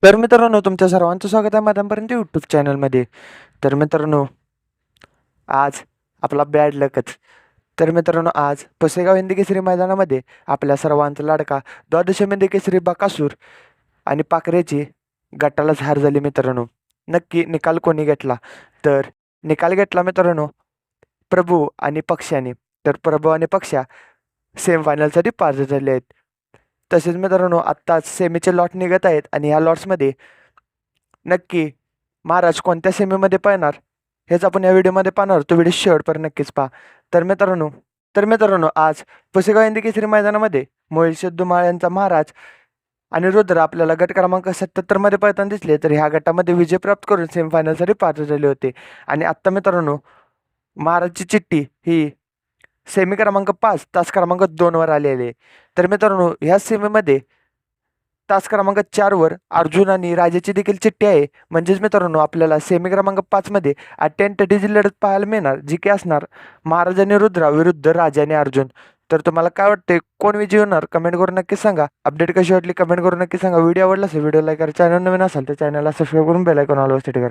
तर मित्रांनो, तुमच्या सर्वांचं स्वागत आहे माझ्यापर्यंत यूट्यूब चॅनलमध्ये. तर मित्रांनो, आज आपला बॅड लकच. तर मित्रांनो, आज पुसेगाव हिंदी केसरी मैदानामध्ये आपल्या सर्वांचा लाडका द्वादश हिंदी केसरी बकासूर आणि पाखरेची गटाला हार झाली मित्रांनो. नक्की निकाल कोणी घेतला? तर निकाल घेतला मित्रांनो प्रभू आणि पक्ष्याने. तर प्रभू आणि पक्ष्या सेमीफायनलसाठी पात्र झाले आहेत. तसेच मित्रांनो, आत्ताच सेमीचे लॉट निघत आहेत आणि ह्या लॉट्समध्ये नक्की महाराज कोणत्या सेमीमध्ये पळणार हेच आपण या व्हिडिओमध्ये पाहणार. तो व्हिडिओ शेवटपर्यंत नक्कीच पहा. तर मित्रांनो आज पुसेगाव हिंदी केसरी मैदानामध्ये मोहित सिद्धूमाळ यांचा महाराज आणि रुद्र आपल्याला गट क्रमांक 77 मध्ये पळताना दिसले. तर ह्या गटामध्ये विजय प्राप्त करून सेमीफायनलसाठी पात्र झाले होते. आणि आत्ता मित्रांनो, महाराजची चिठ्ठी ही सेमी क्रमांक 5 तास क्रमांक 2 वर आलेली आहे. तर मित्रांनो, ह्या सेमीमध्ये तास क्रमांक 4 वर अर्जुन आणि राजाची देखील चिठ्ठी आहे. म्हणजेच मित्रांनो, आपल्याला सेमी क्रमांक 5 मध्ये अत्यंत लढत पाहायला मिळणार, जी की असणार महाराज आणि रुद्रा विरुद्ध राजा आणि अर्जुन. तर तुम्हाला काय वाटते, कोण विजयी होणार? कमेंट करून नक्की सांगा. अपडेट कशी वाटली कमेंट करून नक्की सांगा. व्हिडिओ आवडला असेल व्हिडिओ लाईक करा. चॅनल नवीन असाल तर चॅनलला सबस्क्राईब करून बेल आयकॉन ऑल वर सेट करा.